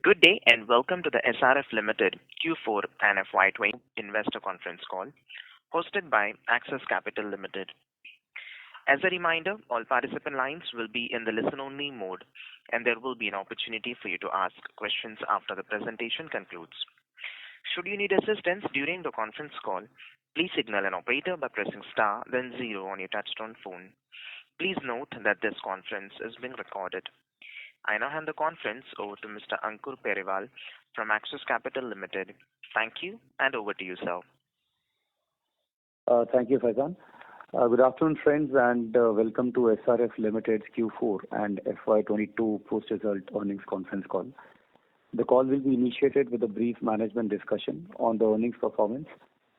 Good day and welcome to the SRF Limited Q4 and FY22 investor conference call hosted by Axis Capital Limited. As a reminder, all participant lines will be in the listen-only mode and there will be an opportunity for you to ask questions after the presentation concludes. Should you need assistance during the conference call, please signal an operator by pressing star then 0 on your touchtone phone. Please note that this conference is being recorded. I now hand the conference over to Mr. Ankur Periwal from Axis Capital Limited. Thank you, and over to you, sir. Thank you, Faizan. Good afternoon, friends, and welcome to SRF Limited's Q4 and FY22 post-result earnings conference call. The call will be initiated with a brief management discussion on the earnings performance,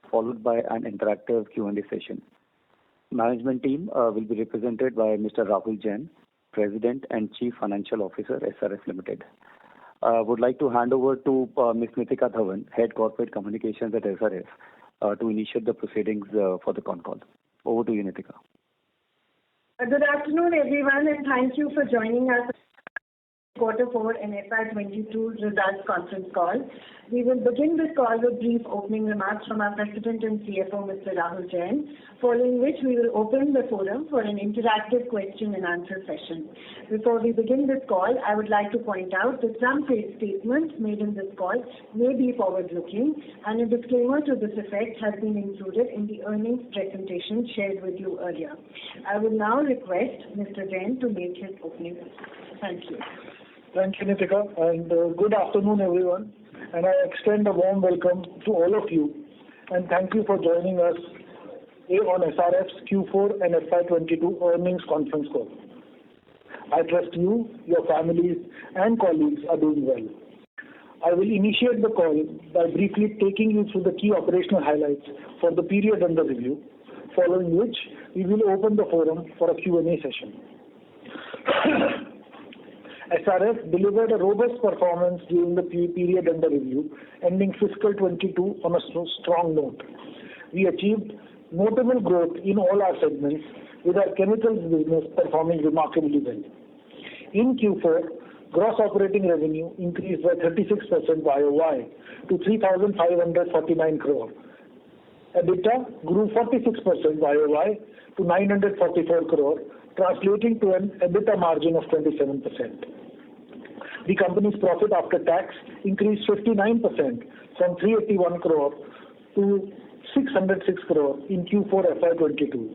followed by an interactive Q&A session. Management team will be represented by Mr. Rahul Jain, President and Chief Financial Officer, SRF Limited. Would like to hand over to Ms. Nitika Dhawan, Head Corporate Communications at SRF, to initiate the proceedings for the con call. Over to you, Nitika. Good afternoon, everyone, and thank you for joining us Q4 and FY22 results conference call. We will begin this call with brief opening remarks from our President and CFO, Mr. Rahul Jain, following which we will open the forum for an interactive question and answer session. Before we begin this call, I would like to point out that some statements made in this call may be forward-looking, and a disclaimer to this effect has been included in the earnings presentation shared with you earlier. I will now request Mr. Jain to make his opening. Thank you. Thank you, Nitika, and good afternoon, everyone. And I extend a warm welcome to all of you, and thank you for joining us on SRF's Q4 and FY22 earnings conference call. I trust you, your families, and colleagues are doing well. I will initiate the call by briefly taking you through the key operational highlights for the period under review, following which we will open the forum for a Q&A session. SRF delivered a robust performance during the period under review, ending fiscal 22 on a strong note. We achieved notable growth in all our segments, with our chemicals business performing remarkably well. In Q4, gross operating revenue increased by 36% YOY to 3,549 crore. EBITDA grew 46% YOY to 944 crore, translating to an EBITDA margin of 27%. The company's profit after tax increased 59% from 381 crore to 606 crore in Q4 FY22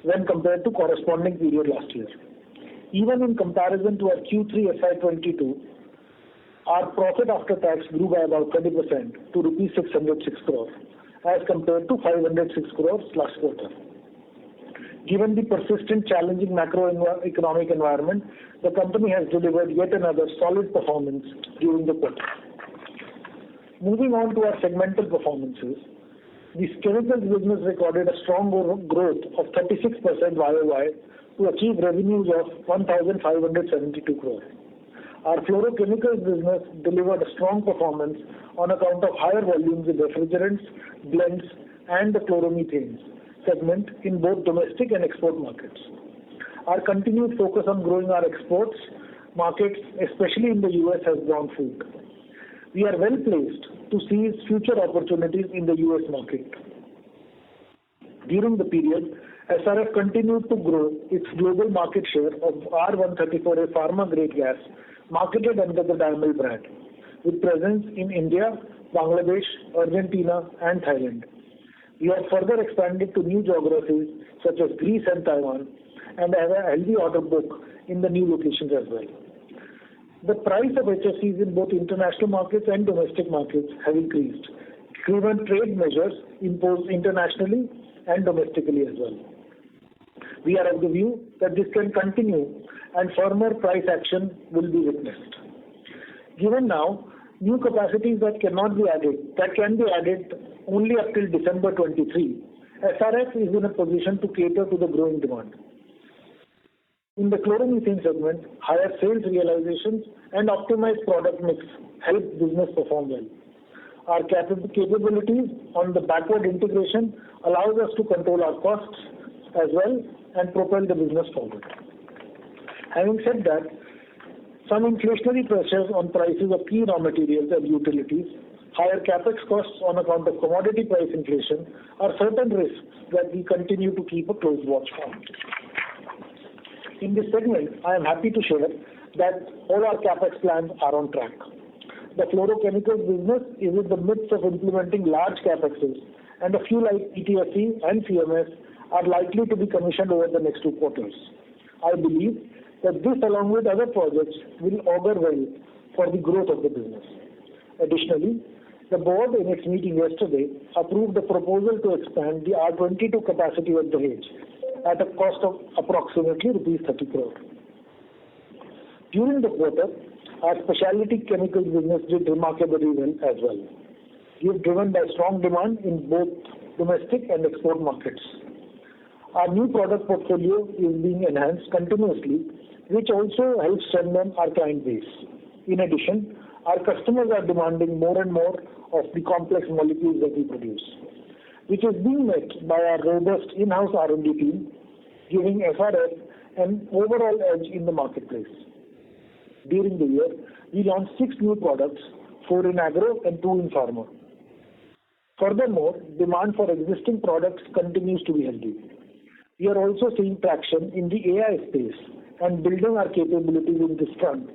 when compared to corresponding period last year. Even in comparison to our Q3 FY22, our profit after tax grew by about 20% to rupees 606 crore as compared to 506 crores last quarter. Given the persistent challenging macroeconomic environment, the company has delivered yet another solid performance during the quarter. Moving on to our segmental performances, the chemicals business recorded a strong growth of 36% YOY to achieve revenues of 1,572 crore. Our fluorochemicals business delivered a strong performance on account of higher volumes in refrigerants, blends, and the chloromethanes segment in both domestic and export markets. Our continued focus on growing our exports markets, especially in the US, has borne fruit. We are well placed to seize future opportunities in the US market. During the period, SRF continued to grow its global market share of R134A pharma-grade gas marketed under the Dymel brand, with presence in India, Bangladesh, Argentina, and Thailand. We have further expanded to new geographies such as Greece and Taiwan and have a healthy order book in the new locations as well. The price of HFCs in both international markets and domestic markets have increased, given trade measures imposed internationally and domestically as well. We are of the view that this can continue and firmer price action will be witnessed. Given now, new capacities that can be added only up till December 23, SRF is in a position to cater to the growing demand. In the chloromethane segment, higher sales realizations and optimized product mix helped business perform well. Our capabilities on the backward integration allows us to control our costs as well and propel the business forward. Having said that, some inflationary pressures on prices of key raw materials and utilities, higher capex costs on account of commodity price inflation are certain risks that we continue to keep a close watch on. In this segment, I am happy to share that all our capex plans are on track. The fluorochemicals business is in the midst of implementing large capexes, and a few like PTFE and CMS are likely to be commissioned over the next 2 quarters. I believe that this, along with other projects, will augur well for the growth of the business. Additionally, the board in its meeting yesterday approved a proposal to expand the R22 capacity at Dahej at a cost of approximately rupees 30 crore. During the quarter, our specialty chemicals business did remarkably well as well. We are driven by strong demand in both domestic and export markets. Our new product portfolio is being enhanced continuously, which also helps strengthen our client base. In addition, our customers are demanding more and more of the complex molecules that we produce, which is being met by our robust in-house R&D team, giving SRF an overall edge in the marketplace. During the year, we launched 6 new products, 4 in agro and 2 in pharma. Furthermore, demand for existing products continues to be healthy. We are also seeing traction in the AI space and building our capabilities in this front,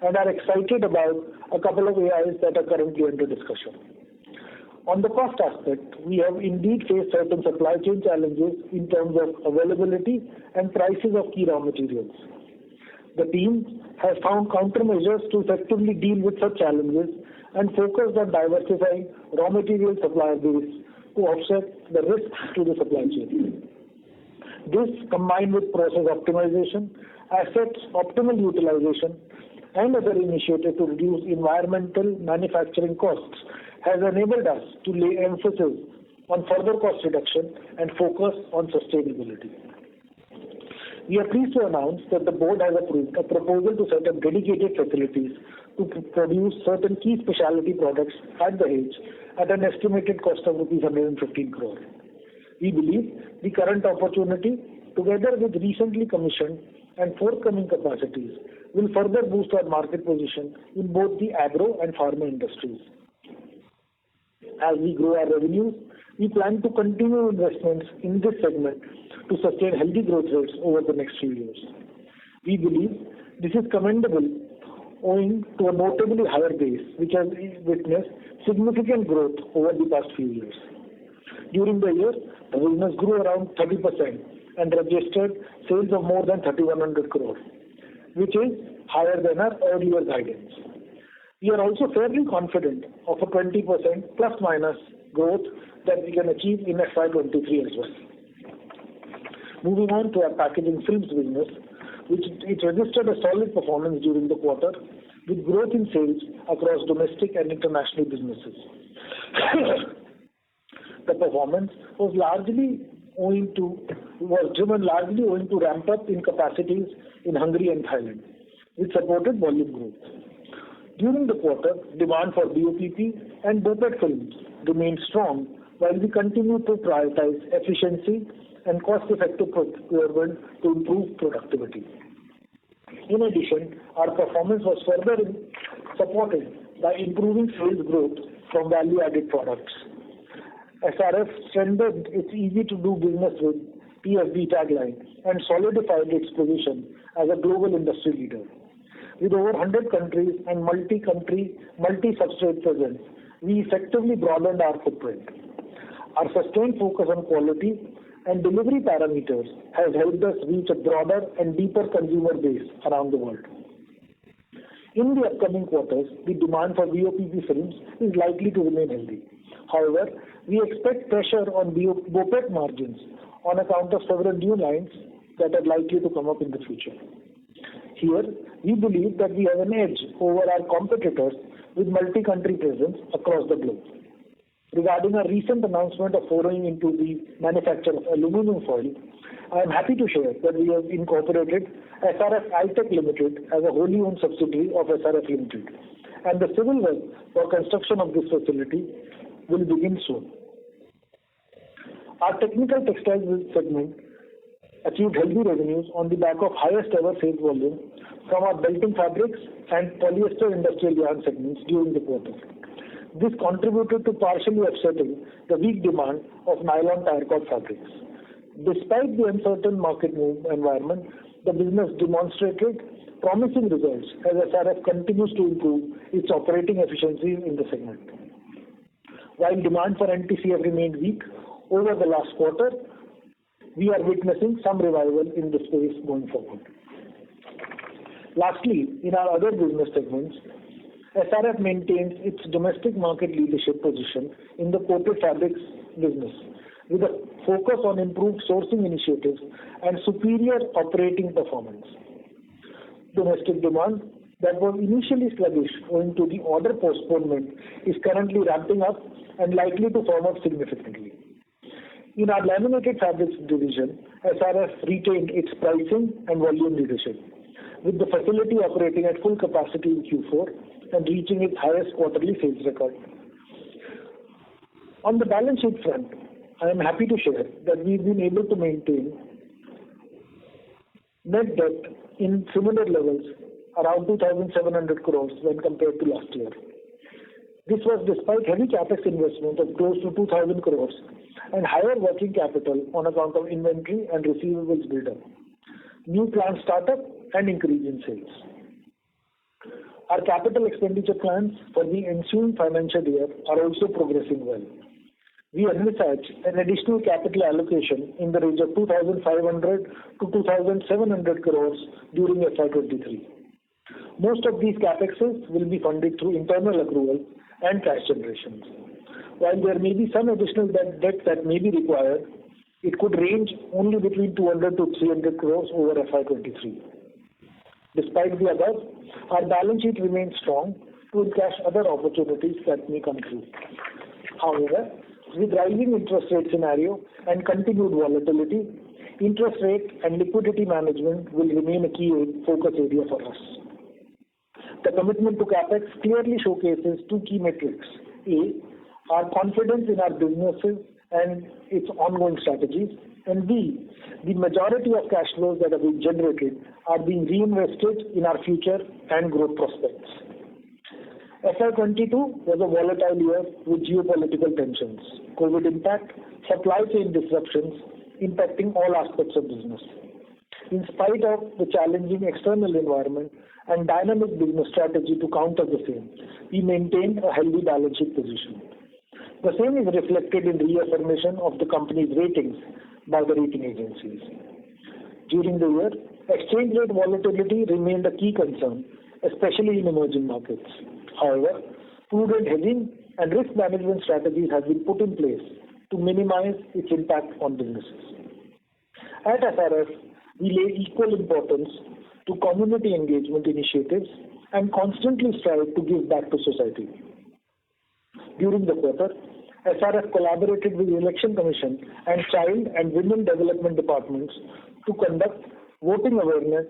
and are excited about a couple of AIs that are currently under discussion. On the cost aspect, we have indeed faced certain supply chain challenges in terms of availability and prices of key raw materials. The team has found countermeasures to effectively deal with such challenges and focused on diversifying raw material supplier base to offset the risks to the supply chain. This, combined with process optimization, assets optimal utilization, and other initiatives to reduce environmental manufacturing costs, has enabled us to lay emphasis on further cost reduction and focus on sustainability. We are pleased to announce that the board has approved a proposal to set up dedicated facilities to produce certain key specialty products at Dahej at an estimated cost of rupees 115 crore. We believe the current opportunity, together with recently commissioned and forthcoming capacities, will further boost our market position in both the agro and pharma industries. As we grow our revenues, we plan to continue investments in this segment to sustain healthy growth rates over the next few years. We believe this is commendable owing to a notably higher base, which has witnessed significant growth over the past few years. During the year, the business grew around 30% and registered sales of more than 3,100 crore, which is higher than our earlier guidance. We are also fairly confident of a 20% plus minus growth that we can achieve in FY23 as well. Moving on to our packaging films business, it registered a solid performance during the quarter with growth in sales across domestic and international businesses. The performance was driven largely owing to ramp up in capacities in Hungary and Thailand, which supported volume growth. During the quarter, demand for BOPP and BOPET films remained strong, while we continue to prioritize efficiency and cost-effective procurement to improve productivity. In addition, our performance was further supported by improving sales growth from value-added products. SRF strengthened its easy-to-do business with PFB tagline and solidified its position as a global industry leader. With over 100 countries and multi-substrate presence, we effectively broadened our footprint. Our sustained focus on quality and delivery parameters has helped us reach a broader and deeper consumer base around the world. In the upcoming quarters, the demand for BOPP films is likely to remain healthy. However, we expect pressure on BOPET margins on account of several new lines that are likely to come up in the future. Here, we believe that we have an edge over our competitors with multi-country presence across the globe. Regarding our recent announcement of foraying into the manufacture of aluminum foil, I am happy to share that we have incorporated SRF iTech Limited as a wholly owned subsidiary of SRF Limited, and the civil work for construction of this facility will begin soon. Our technical textiles segment achieved healthy revenues on the back of highest ever sales volume from our belting fabrics and polyester industrial yarn segments during the quarter. This contributed to partially offsetting the weak demand of nylon tire cord fabrics. Despite the uncertain market environment, the business demonstrated promising results as SRF continues to improve its operating efficiency in the segment. While demand for NTCF remained weak over the last quarter, we are witnessing some revival in the space going forward. Lastly, in our other business segments, SRF maintains its domestic market leadership position in the coated fabrics business with a focus on improved sourcing initiatives and superior operating performance. Domestic demand that was initially sluggish owing to the order postponement is currently ramping up and likely to firm up significantly. In our laminated fabrics division, SRF retained its pricing and volume leadership, with the facility operating at full capacity in Q4 and reaching its highest quarterly sales record. On the balance sheet front, I am happy to share that we've been able to maintain net debt in similar levels, around 2,700 crores when compared to last year. This was despite heavy capex investment of close to 2,000 crores and higher working capital on account of inventory and receivables buildup, new plant startup and increase in sales. Our capital expenditure plans for the ensuing financial year are also progressing well. We envisage an additional capital allocation in the range of 2,500 to 2,700 crores during FY23. Most of these capexes will be funded through internal accrual and cash generations. While there may be some additional debt that may be required, it could range only between 200 to 300 crores over FY23. Despite the above, our balance sheet remains strong to encash other opportunities that may come through. However, with rising interest rate scenario and continued volatility, interest rate and liquidity management will remain a key focus area for us. The commitment to capex clearly showcases two key metrics. A, our confidence in our businesses and its ongoing strategies, and B, the majority of cash flows that are being generated are being reinvested in our future and growth prospects. FY22 was a volatile year with geopolitical tensions, COVID impact, supply chain disruptions impacting all aspects of business. In spite of the challenging external environment and dynamic business strategy to counter the same, we maintained a healthy balance sheet position. The same is reflected in reaffirmation of the company's ratings by the rating agencies. During the year, exchange rate volatility remained a key concern, especially in emerging markets. However, prudent hedging and risk management strategies have been put in place to minimize its impact on businesses. At SRF, we lay equal importance to community engagement initiatives and constantly strive to give back to society. During the quarter, SRF collaborated with the Election Commission and Child and Women Development Departments to conduct voting awareness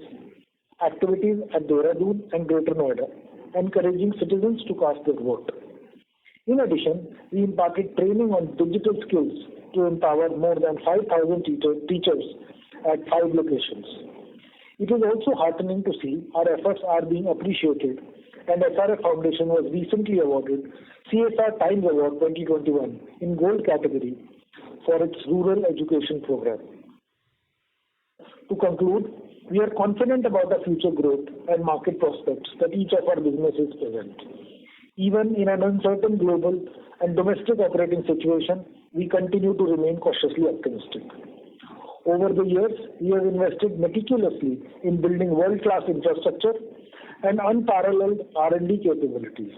activities at Dehradun and Greater Noida, encouraging citizens to cast their vote. In addition, we imparted training on digital skills to empower more than 5,000 teachers at 5 locations. It is also heartening to see our efforts are being appreciated, and SRF Foundation was recently awarded CSR Times Award 2021 in Gold category for its rural education program. To conclude, we are confident about the future growth and market prospects that each of our businesses present. Even in an uncertain global and domestic operating situation, we continue to remain cautiously optimistic. Over the years, we have invested meticulously in building world-class infrastructure and unparalleled R&D capabilities.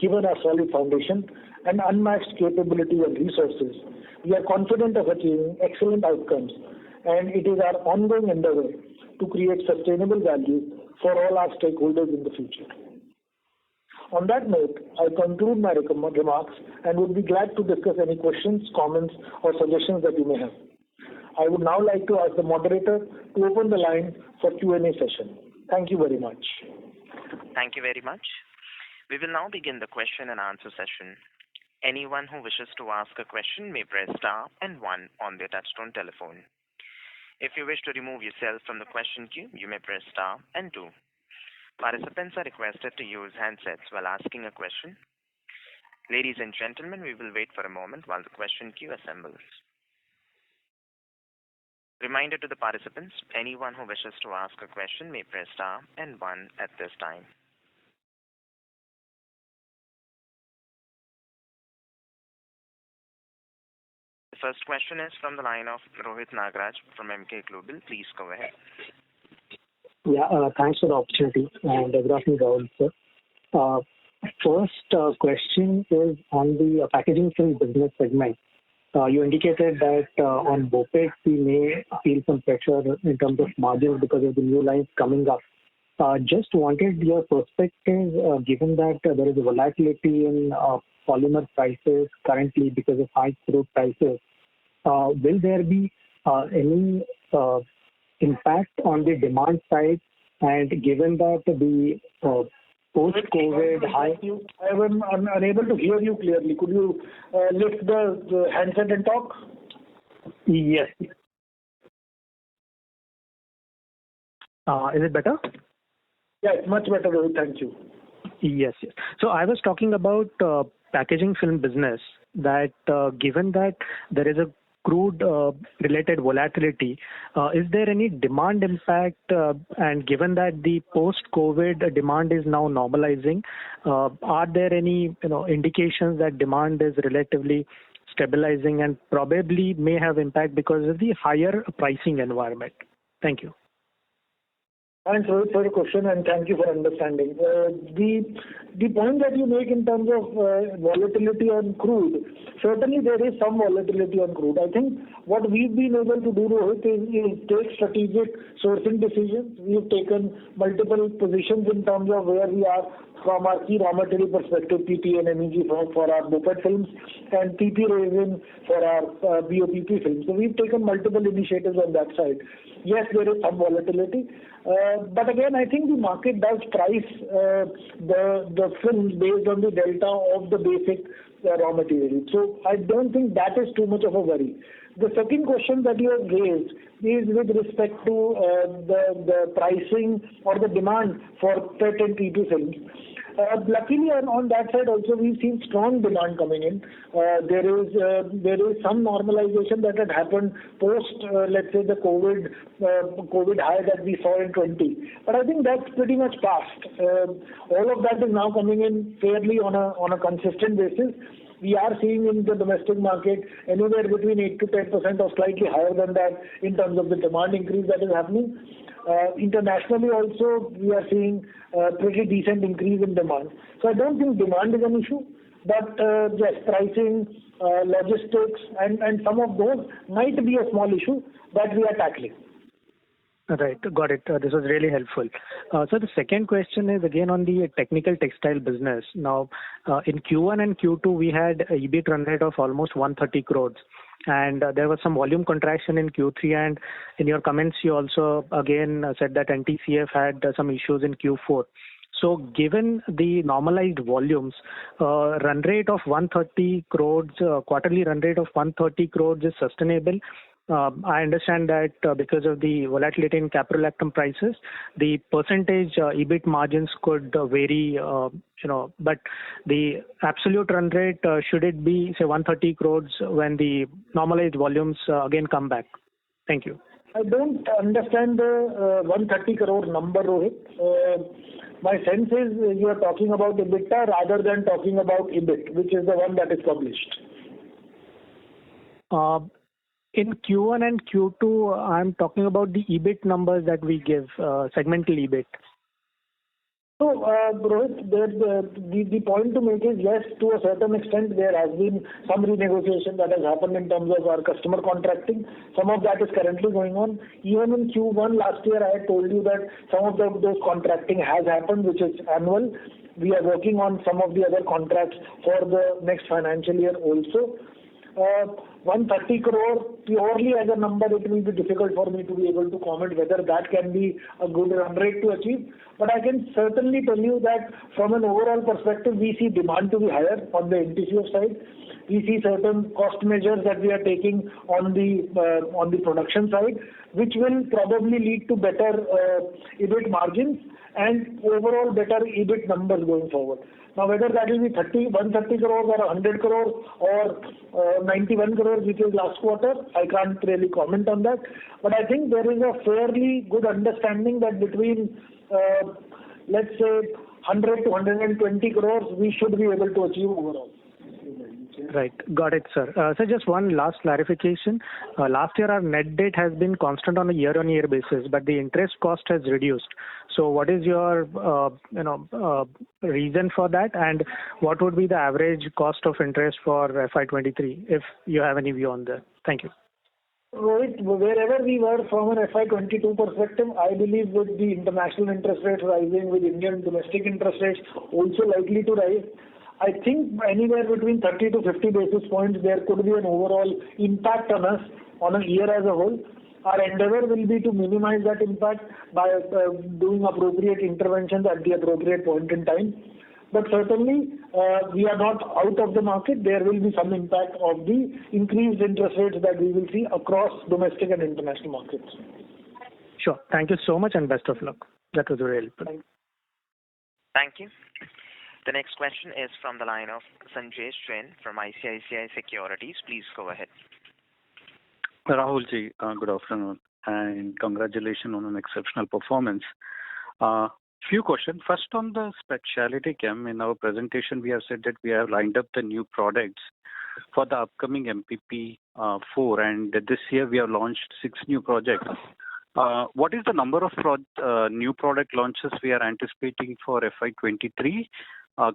Given our solid foundation and unmatched capability and resources, we are confident of achieving excellent outcomes, and it is our ongoing endeavor to create sustainable value for all our stakeholders in the future. On that note, I conclude my remarks and would be glad to discuss any questions, comments, or suggestions that you may have. I would now like to ask the moderator to open the line for Q&A session. Thank you very much. Thank you very much. We will now begin the question and answer session. Anyone who wishes to ask a question may press star and 1 on their touchtone telephone. If you wish to remove yourself from the question queue, you may press star and 2. Participants are requested to use handsets while asking a question. Ladies and gentlemen, we will wait for a moment while the question queue assembles. Reminder to the participants, anyone who wishes to ask a question may press star and 1 at this time. The first question is from the line of Rohit Nagraj from Emkay Global. Please go ahead. Yeah, thanks for the opportunity and good afternoon, Rahul, sir. First question is on the packaging film business segment. You indicated that on BOPET we may feel some pressure in terms of margins because of the new lines coming up. Just wanted your perspective, given that there is a volatility in polymer prices currently because of high crude prices. Will there be any impact on the demand side? And given that the post-COVID high... I'm unable to hear you clearly. Could you lift the handset and talk? Yes. Is it better? Yeah, it's much better, Rohit. Thank you. Yes. So I was talking about packaging film business, that given that there is a crude related volatility, is there any demand impact, and given that the post-COVID demand is now normalizing, are there any indications that demand is relatively stabilizing and probably may have impact because of the higher pricing environment? Thank you. Thanks, Rohit, for your question, and thank you for understanding. The point that you make in terms of volatility on crude, certainly there is some volatility on crude. I think what we've been able to do, Rohit, is take strategic sourcing decisions. We've taken multiple positions in terms of where we are from our key raw material perspective, PP and MEG for our BOPET films, and PP resin for our BOPP films. So we've taken multiple initiatives on that side. Yes, there is some volatility. But again, I think the market does price the films based on the delta of the basic raw material. So I don't think that is too much of a worry. The second question that you have raised is with respect to the pricing or the demand for PET and PP films. Luckily, on that side also, we've seen strong demand coming in. There is some normalization that had happened post, let's say, the COVID high that we saw in 20. But I think that's pretty much past. All of that is now coming in fairly on a consistent basis. We are seeing in the domestic market anywhere between 8 to 10% or slightly higher than that in terms of the demand increase that is happening. Internationally also, we are seeing pretty decent increase in demand. So I don't think demand is an issue, but yes, pricing, logistics, and some of those might be a small issue that we are tackling. Right, got it. This was really helpful. So the second question is again on the technical textile business. Now, in Q1 and Q2, we had a EBIT run rate of almost 130 crores. And there was some volume contraction in Q3, and in your comments you also again said that NTCF had some issues in Q4. So given the normalized volumes, run rate of 130 crores, quarterly run rate of 130 crores is sustainable. I understand that because of the volatility in caprolactam prices, the percentage EBIT margins could vary, but the absolute run rate, should it be, say, 130 crores when the normalized volumes again come back? Thank you. I don't understand the 130 crore number, Rohit. My sense is you are talking about EBITDA rather than talking about EBIT, which is the one that is published. In Q1 and Q2, I'm talking about the EBIT numbers that we give, segmental EBIT. So, Rohit, the point to make is, yes, to a certain extent, there has been some renegotiation that has happened in terms of our customer contracting. Some of that is currently going on. Even in Q1 last year, I had told you that some of those contracting has happened, which is annual. We are working on some of the other contracts for the next financial year also. 130 crore purely as a number, it will be difficult for me to be able to comment whether that can be a good run rate to achieve. But I can certainly tell you that from an overall perspective, we see demand to be higher on the NTCF side. We see certain cost measures that we are taking on the production side, which will probably lead to better EBIT margins and overall better EBIT numbers going forward. Now, whether that will be 130 crores or 100 crores or 91 crores, which is last quarter, I can't really comment on that. But I think there is a fairly good understanding that between, let's say, 100 to 120 crores, we should be able to achieve overall. Right. Got it, sir. So just one last clarification. Last year, our net debt has been constant on a year-on-year basis, but the interest cost has reduced. So what is your, reason for that? And what would be the average cost of interest for FY23, if you have any view on that? Thank you. Rohit, wherever we were from an FY22 perspective, I believe with the international interest rates rising, with Indian domestic interest rates also likely to rise, I think anywhere between 30 to 50 basis points, there could be an overall impact on us on a year as a whole. Our endeavor will be to minimize that impact by doing appropriate interventions at the appropriate point in time. But certainly, we are not out of the market. There will be some impact of the increased interest rates that we will see across domestic and international markets. Sure. Thank you so much and best of luck. That was very helpful. Thank you. The next question is from the line of Sanjay Jain from ICICI Securities. Please go ahead. Rahul ji, good afternoon and congratulations on an exceptional performance. Few questions. First, on the specialty chem, in our presentation, we have said that we have lined up the new products for the upcoming MPP 4, and this year we have launched 6 new projects. What is the number of new product launches we are anticipating for FY23?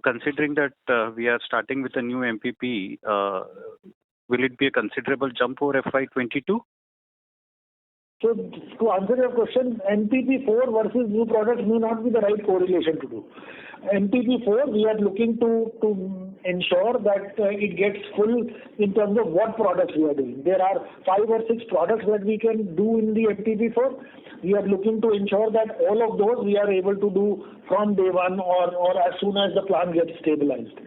Considering that we are starting with a new MPP, will it be a considerable jump over FY22? So to answer your question, MPP 4 versus new products may not be the right correlation to do. MPP 4, we are looking to ensure that it gets full in terms of what products we are doing. There are 5 or 6 products that we can do in the MPP 4. We are looking to ensure that all of those we are able to do from day one or as soon as the plant gets stabilized.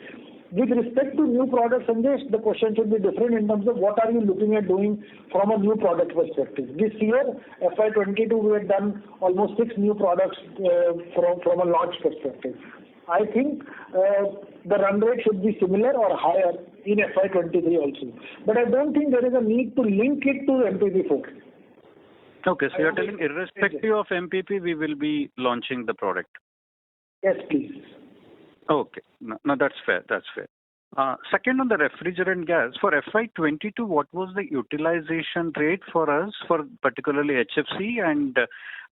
With respect to new products, Sanjay, the question should be different in terms of what are you looking at doing from a new product perspective. This year, FY22, we have done almost 6 new products from a launch perspective. I think the run rate should be similar or higher in FY23 also. But I don't think there is a need to link it to MPP 4. Okay, so you're telling irrespective of MPP, we will be launching the product? Yes, please. Okay. No, that's fair. That's fair. Second, on the refrigerant gas, for FY22, what was the utilization rate for us, for particularly HFC, and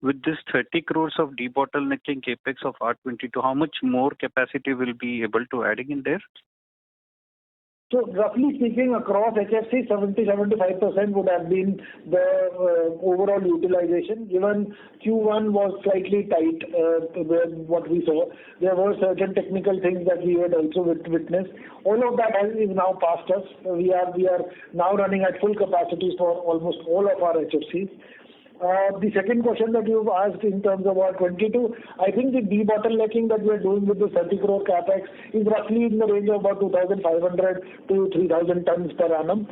with this 30 crores of debottlenecking capex of R22, how much more capacity will be able to adding in there? So roughly speaking, across HFC, 70-75% would have been the overall utilization. Given Q1 was slightly tight, what we saw, there were certain technical things that we had also witnessed. All of that is now past us. We are now running at full capacities for almost all of our HFCs. The second question that you've asked in terms of R22, I think the debottlenecking that we are doing with the 30 crore capex is roughly in the range of about 2,500 to 3,000 tons per annum,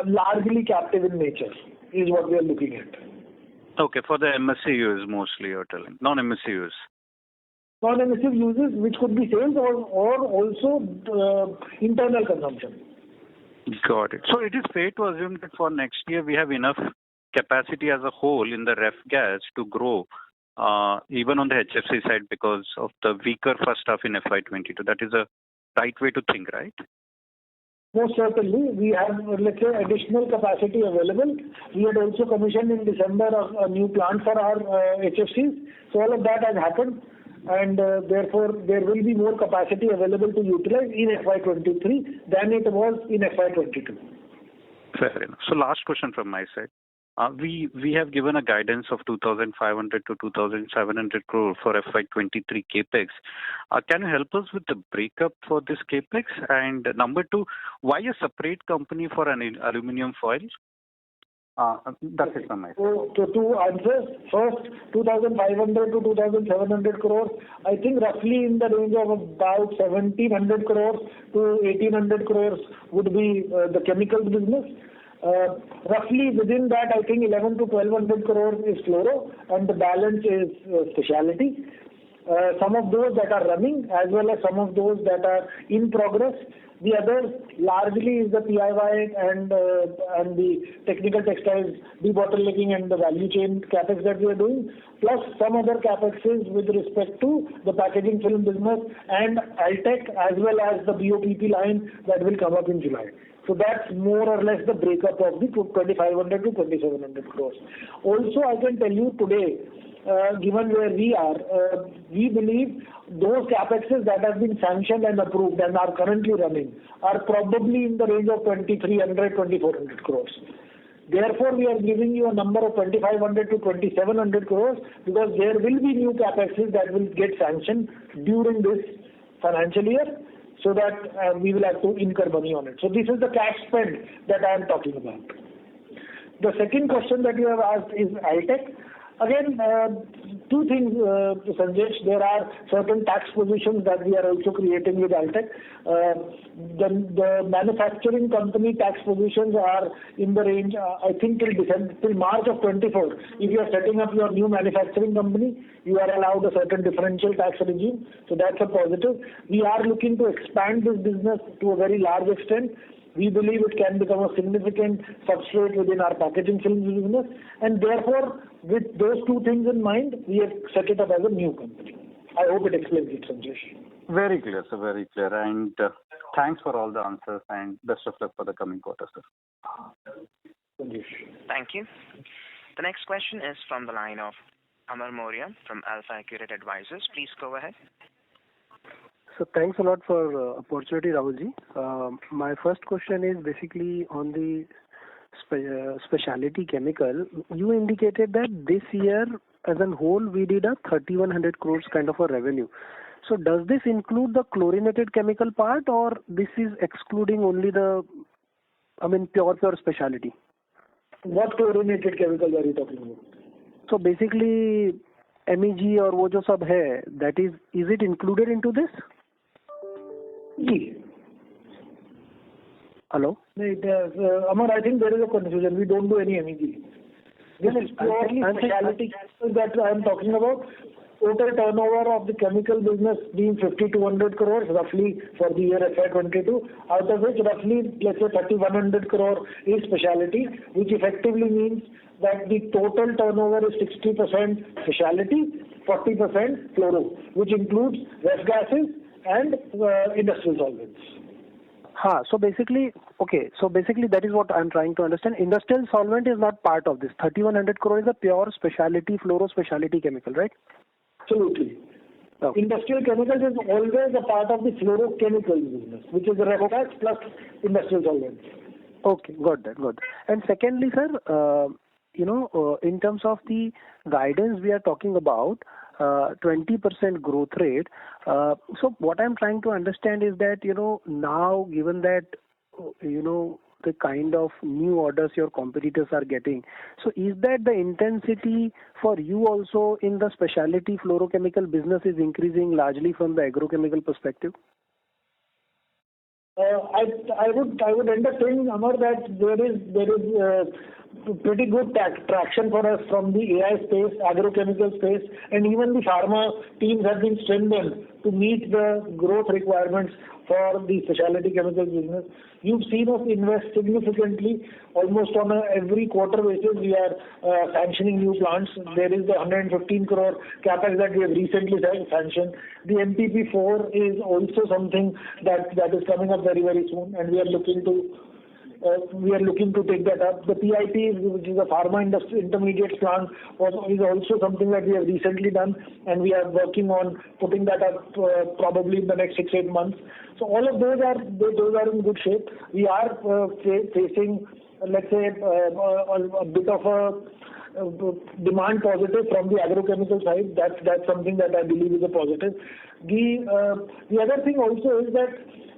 largely captive in nature is what we are looking at. Okay, for the MSC mostly you're telling, non-MSC use. Non-MSC uses, which could be sales or also internal consumption. Got it. So it is fair to assume that for next year we have enough capacity as a whole in the ref gas to grow even on the HFC side because of the weaker first half in FY22. That is a right way to think, right? Most certainly. We have, let's say, additional capacity available. We had also commissioned in December a new plant for our HFCs. So all of that has happened and therefore there will be more capacity available to utilize in FY23 than it was in FY22. Fair enough. So last question from my side. We have given a guidance of 2,500 to 2,700 crore for FY23 capex. Can you help us with the breakup for this capex? And number two, why a separate company for an aluminum foil? That's it from my side. So to answer, first 2,500 to 2,700 crores, I think roughly in the range of about 1,700 crores to 1,800 crores would be the chemicals business. Roughly within that, I think 11 to 1,200 crores is fluoro, and the balance is specialty. Some of those that are running, as well as some of those that are in progress. The other largely is the PIY and the technical textiles debottlenecking and the value chain capex that we are doing, plus some other capexes with respect to the packaging film business and Altech, as well as the BOPP line that will come up in July. So that's more or less the breakup of the 2,500 to 2,700 crores. Also, I can tell you today, given where we are, we believe those capexes that have been sanctioned and approved and are currently running are probably in the range of 2,300, 2,400 crores. Therefore, we are giving you a number of 2,500 to 2,700 crores because there will be new capexes that will get sanctioned during this financial year, so that we will have to incur money on it. So this is the cash spend that I am talking about. The second question that you have asked is Altech. Again, two things, Sanjesh. There are certain tax positions that we are also creating with Altech. The manufacturing company tax positions are in the range, I think till March of 24. If you are setting up your new manufacturing company, you are allowed a certain differential tax regime. So that's a positive. We are looking to expand this business to a very large extent. We believe it can become a significant substrate within our packaging films business, and therefore, with those two things in mind, we have set it up as a new company. I hope it explains it, Sanjesh. Very clear, sir. Very clear. And thanks for all the answers, and best of luck for the coming quarter, sir. Sanjesh. Thank you. The next question is from the line of Amar Maurya from Alpha Accurate Advisors. Please go ahead. So thanks a lot for opportunity, Rahulji. My first question is basically on the specialty chemical. You indicated that this year as a whole we did a 3,100 crores kind of a revenue. So does this include the chlorinated chemical part, or this is excluding only the, pure specialty? What chlorinated chemicals are you talking about? So basically MEG or wo jo sab hai, that is it included into this? Hello? Amar, I think there is a confusion. We don't do any MEG. This is purely specialty that I am talking about. Total turnover of the chemical business being 5,200 crores roughly for the year FY22, out of which roughly, let's say 3,100 crore is specialty, which effectively means that the total turnover is 60% specialty, 40% fluoro, which includes ref gases and industrial solvents. So basically that is what I'm trying to understand. Industrial solvent is not part of this. 3,100 crore is a pure specialty, fluoro specialty chemical, right? Absolutely. Okay. Industrial chemicals is always a part of the fluorochemical business, which is the ref gas plus industrial solvents. Okay, got that. And secondly, sir, in terms of the guidance we are talking about, 20% growth rate. So what I'm trying to understand is that, now given that, the kind of new orders your competitors are getting, so is that the intensity for you also in the specialty fluorochemical business is increasing largely from the agrochemical perspective? I would end up saying, Amar, that there is pretty good traction for us from the AI space, agrochemical space, and even the pharma teams have been strengthened to meet the growth requirements for the specialty chemical business. You've seen us invest significantly, almost on a every quarter basis. We are sanctioning new plants. There is the 115 crore capex that we have recently sanctioned. The MPP4 is also something that is coming up very, very soon, and we are looking to take that up. The PIP, which is a pharma industry intermediate plant, is also something that we have recently done, and we are working on putting that up probably in the next 6-8 months. So all of those are in good shape. We are facing let's say, a bit of a demand positive from the agrochemical side. That's something that I believe is a positive. The other thing also is that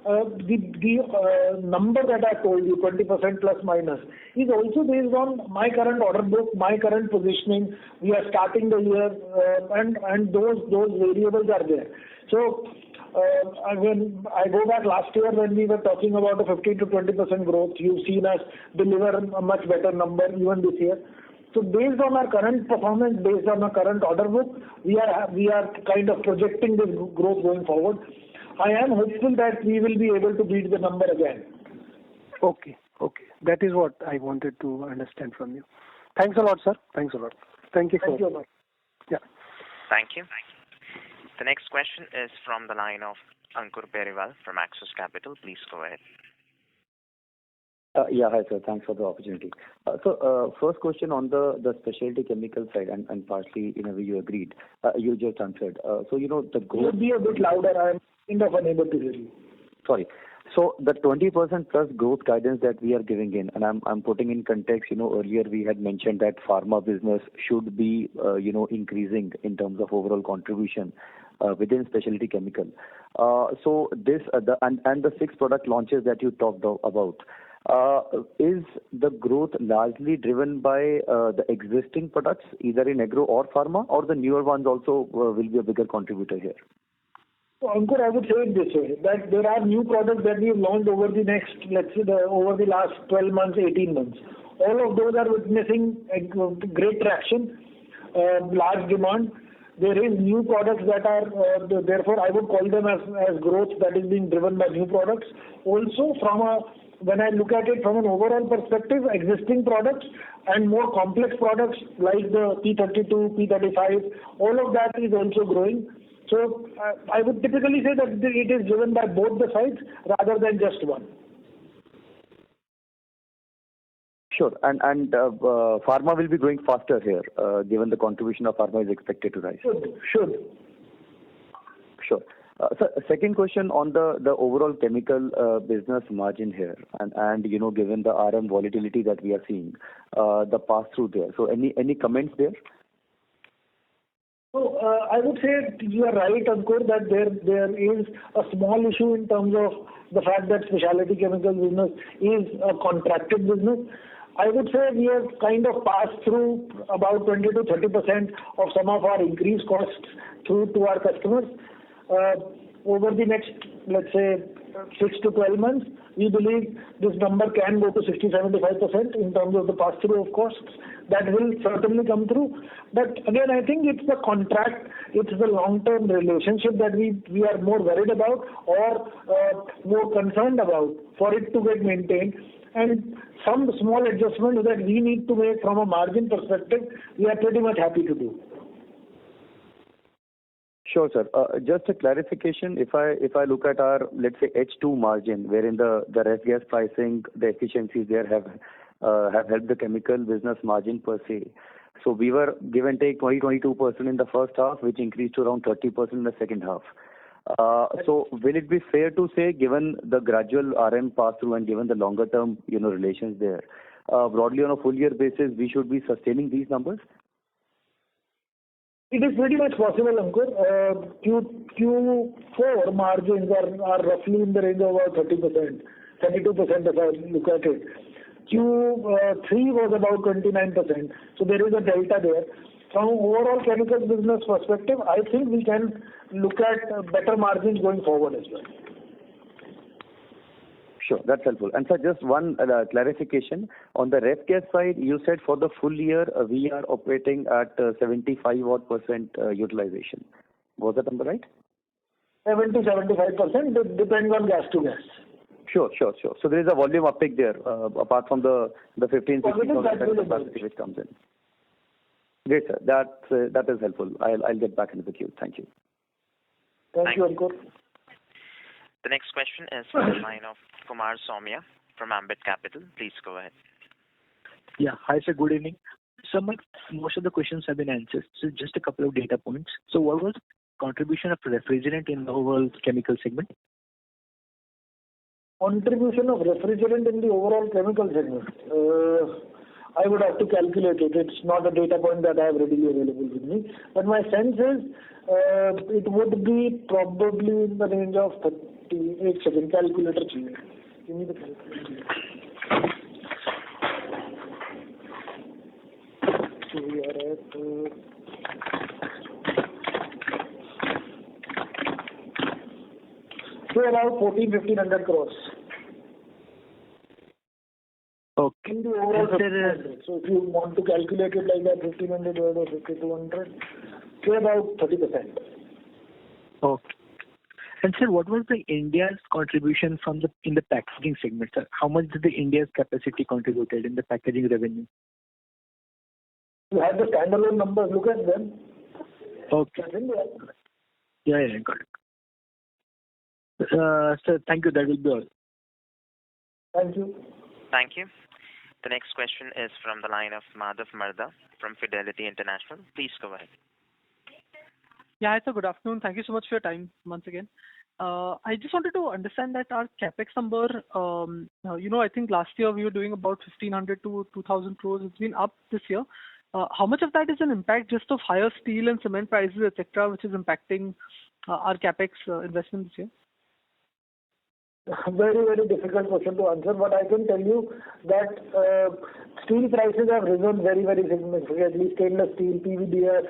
the number that I told you, 20% plus minus, is also based on my current order book, my current positioning. We are starting the year, and those variables are there. So when I go back last year when we were talking about a 15 to 20% growth, you've seen us deliver a much better number even this year. So based on our current performance, based on our current order book, we are kind of projecting this growth going forward. I am hopeful that we will be able to beat the number again. Okay. That is what I wanted to understand from you. Thanks a lot, sir. Thanks a lot. Thank you. Thank you very much. Yeah. Thank you. The next question is from the line of Ankur Periwal from Axis Capital. Please go ahead. Yeah, hi sir. Thanks for the opportunity. So first question on the specialty chemical side, and partly in a way you agreed. You just answered. So the growth. Could be a bit louder. I am kind of unable to hear you. Sorry. So the 20% plus growth guidance that we are giving in, and I'm putting in context. Earlier we had mentioned that pharma business should be increasing in terms of overall contribution within specialty chemical. So this the 6 product launches that you talked about. Is the growth largely driven by the existing products, either in agro or pharma, or the newer ones also will be a bigger contributor here? So, Ankur, I would say it this way, that there are new products that we have launched over the next, over the last 12 months, 18 months. All of those are witnessing great traction, large demand. There is new products that are, therefore I would call them as growth that is being driven by new products. Also when I look at it from an overall perspective, existing products and more complex products like the P32, P35, all of that is also growing. So I would typically say that it is driven by both the sides rather than just one. Sure. And pharma will be growing faster here, given the contribution of pharma is expected to rise. Should. Sure. So second question on the overall chemical business margin here, and given the RM volatility that we are seeing, the pass through there. So any comments there? So I would say you are right, Ankur, that there is a small issue in terms of the fact that specialty chemical business is a contracted business. I would say we have kind of passed through about 20 to 30% of some of our increased costs through to our customers. Over the next, let's say, 6 to 12 months, we believe this number can go to 60-75% in terms of the pass-through of costs. That will certainly come through. But again, I think it's the contract, it's the long-term relationship that we are more worried about or more concerned about for it to get maintained. And some small adjustments that we need to make from a margin perspective, we are pretty much happy to do. Sure, sir. Just a clarification, if I look at our, let's say, H2 margin, wherein the ref gas pricing, the efficiencies there have helped the chemical business margin per se. So we were give and take 22% in the first half, which increased to around 30% in the second half. So will it be fair to say, given the gradual RM pass-through and given the longer term relations there, broadly on a full year basis, we should be sustaining these numbers? It is pretty much possible, Ankur. Q4 margins are roughly in the range of about 30%, 32% if I look at it. Q3 was about 29%. So there is a delta there. From overall chemical business perspective, I think we can look at better margins going forward as well. Sure, that's helpful. And sir, just one clarification. On the ref gas side, you said for the full year, we are operating at 75% utilization. Was that number right? 70-75%, depends on gas to gas. Sure. So there is a volume uptake there, apart from the 15-16% capacity which comes in. Great, sir. That is helpful. I'll get back into the queue. Thank you. Thank you, Ankur. The next question is from the line of Kumar Saumya from Ambit Capital. Please go ahead. Yeah. Hi, sir. Good evening. So most of the questions have been answered. So just a couple of data points. So what was the contribution of refrigerant in the overall chemical segment? Contribution of refrigerant in the overall chemical segment. I would have to calculate it. It's not a data point that I have readily available with me. But my sense is it would be probably in the range of 38 seconds. Calculator. Give me the calculator. So we are at about 1,400-1,500 crores. Okay. In the overall, so if you want to calculate it like that, 1,500 divided by 5,200, say about 30%. Okay. And sir, what was the India's contribution in the packaging segment, sir? How much did the India's capacity contributed in the packaging revenue? You have the standalone numbers. Look at them. Okay. Yeah, got it. Sir, thank you. That will be all. Thank you. Thank you. The next question is from the line of Madhav Marda from Fidelity International. Please go ahead. Yeah, hi, sir. Good afternoon. Thank you so much for your time once again. I just wanted to understand that our capex number, I think last year we were doing about 1,500 to 2,000 crores. It's been up this year. How much of that is an impact just of higher steel and cement prices, etc., which is impacting our capex investment this year? Very, very difficult question to answer, but I can tell you that steel prices have risen very, very significantly. Stainless steel, PVDF,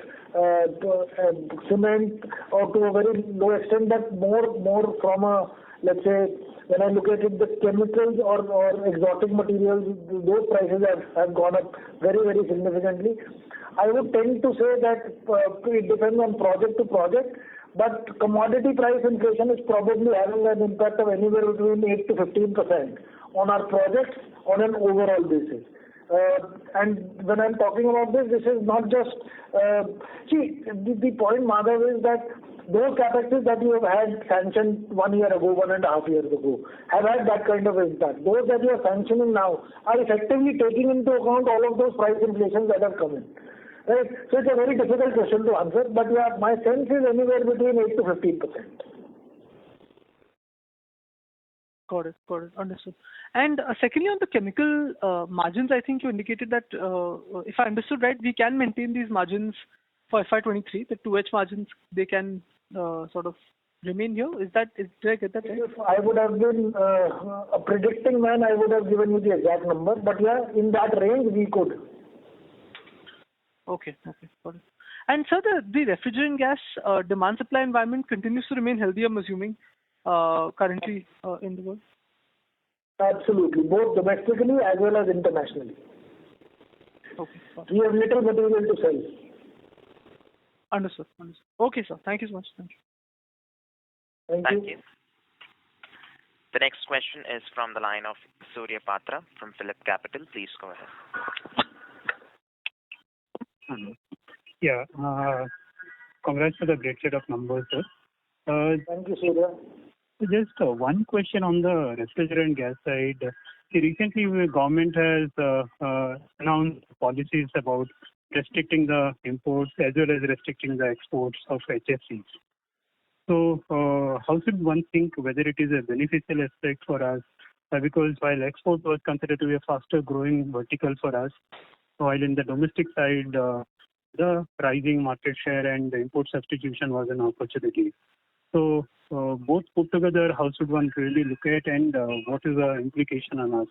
cement, or to a very low extent, that more from a, let's say, when I look at it, the chemicals or exotic materials, those prices have gone up very, very significantly. I would tend to say that it depends on project to project. But commodity price inflation is probably having an impact of anywhere between 8 to 15% on our projects on an overall basis. And when I'm talking about this is not just... the point, Madhav, is that those capexes that you have had sanctioned 1 year ago, 1.5 years ago, have had that kind of impact. Those that you are sanctioning now are effectively taking into account all of those price inflations that have come in. Right? So it's a very difficult question to answer, but yeah, my sense is anywhere between 8 to 15%. Got it. Understood. And secondly, on the chemical margins, I think you indicated that, if I understood right, we can maintain these margins for FY23, the 2H margins, they can sort of remain here. Did I get that right? If I would have been a predicting man, I would have given you the exact number, but yeah, in that range we could. Okay, got it. And sir, the refrigerant gas demand supply environment continues to remain healthy, I'm assuming, currently in the world? Absolutely, both domestically as well as internationally. Okay. We have little material to sell. Understood. Okay, sir. Thank you so much. Thank you. Thank you. The next question is from the line of Surya Patra from Phillip Capital. Please go ahead. Yeah, congrats for the great set of numbers, sir. Thank you, Surya. Just one question on the refrigerant gas side. Recently, the government has announced policies about restricting the imports as well as restricting the exports of HFCs. So, how should one think whether it is a beneficial aspect for us? Because while export was considered to be a faster growing vertical for us, while in the domestic side, the rising market share and the import substitution was an opportunity. So, both put together, how should one really look at and what is the implication on us?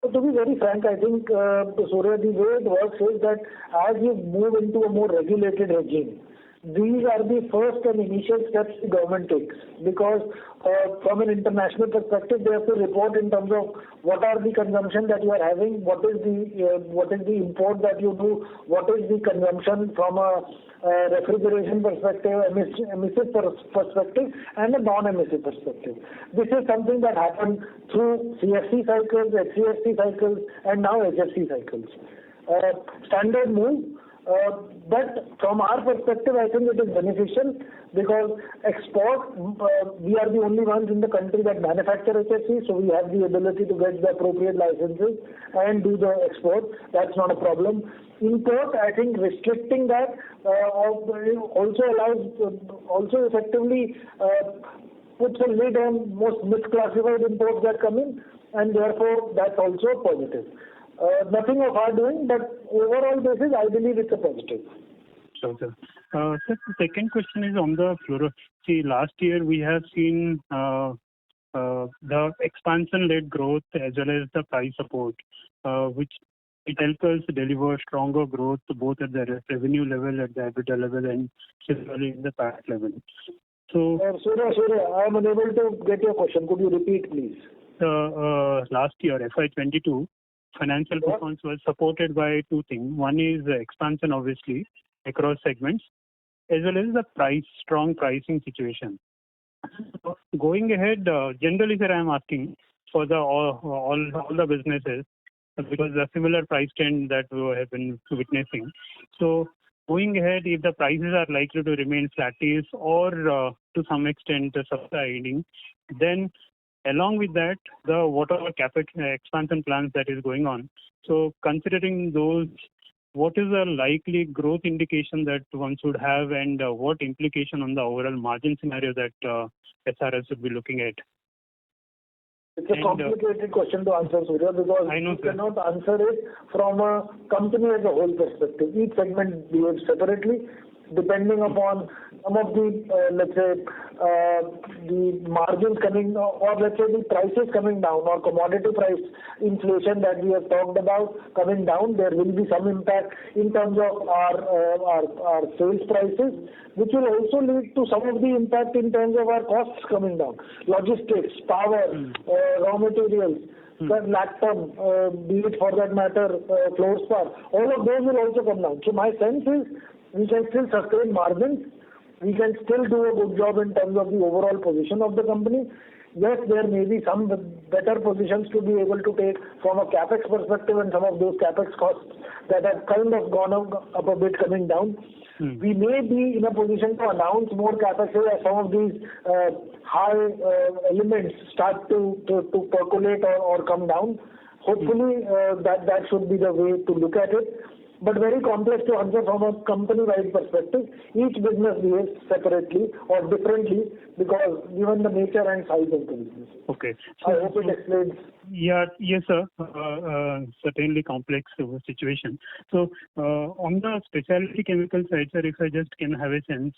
So to be very frank, I think, Surya, the way it works is that as you move into a more regulated regime, these are the first and initial steps the government takes, because from an international perspective, they have to report in terms of what are the consumption that you are having, what is the import that you do, what is the consumption from a refrigeration perspective, emissive perspective, and a non-emissive perspective. This is something that happened through CFC cycles, HCFC cycles, and now HFC cycles. Standard move. But from our perspective, I think it is beneficial because export, we are the only ones in the country that manufacture HFC, so we have the ability to get the appropriate licenses and do the export. That's not a problem. Import, I think restricting that also allows, also effectively puts a lid on most misclassified imports that come in, and therefore that's also a positive. Nothing of our doing, but overall basis, I believe it's a positive. Sure, sir. Sir, the second question is on the fluoro. See, last year we have seen the expansion-led growth as well as the price support, which it helps us deliver stronger growth both at the revenue level, at the EBITDA level, and similarly in the PAT level. So, Surya, I am unable to get your question. Could you repeat, please? Last year, FY22, financial performance was supported by two things. One is the expansion, obviously, across segments, as well as the strong pricing situation. Going ahead, generally, sir, I am asking for all the businesses because the similar price trend that we have been witnessing. So, going ahead, if the prices are likely to remain flattish or to some extent subsiding, then along with that, the whatever capex expansion plans that is going on. So, considering those, what is the likely growth indication that one should have, and what implication on the overall margin scenario that SRF should be looking at? It's a complicated question to answer, Surya, because you cannot answer it from a company as a whole perspective. Each segment behaves separately, depending upon some of the, let's say, the margins coming, or let's say the prices coming down, or commodity price inflation that we have talked about coming down. There will be some impact in terms of our sales prices, which will also lead to some of the impact in terms of our costs coming down. Logistics, power, raw materials, lactam, be it for that matter, fluorspar, all of those will also come down. So my sense is we can still sustain margins. We can still do a good job in terms of the overall position of the company. Yes, there may be some better positions to be able to take from a capex perspective, and some of those capex costs that have kind of gone up a bit coming down. We may be in a position to announce more capex as some of these high elements start to percolate or come down. Hopefully, that should be the way to look at it. But very complex to answer from a company-wide perspective. Each business behaves separately or differently because given the nature and size of the business. Okay. So I hope it explains. Yeah, yes, sir. Certainly complex situation. So on the specialty chemical side, sir, if I just can have a sense,